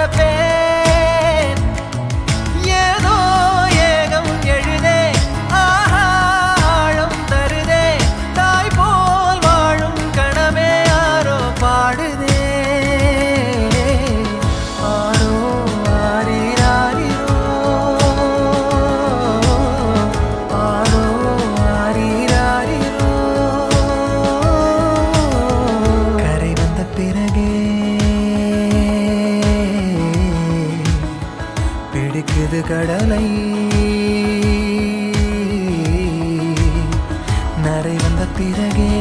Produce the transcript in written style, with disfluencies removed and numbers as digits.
மறப்பேன் ஏதோ ஏகம் எழுதே ஆழம் தருதே தாய் போல் வாழும் கணமே யாரோ பாடுதே ஆரோ ஆரீராரிரோ ஆரோ ஆரீராரிரோ கரை வந்த பிறகே பிடிக்குது கடலை நரை வந்த பிறகே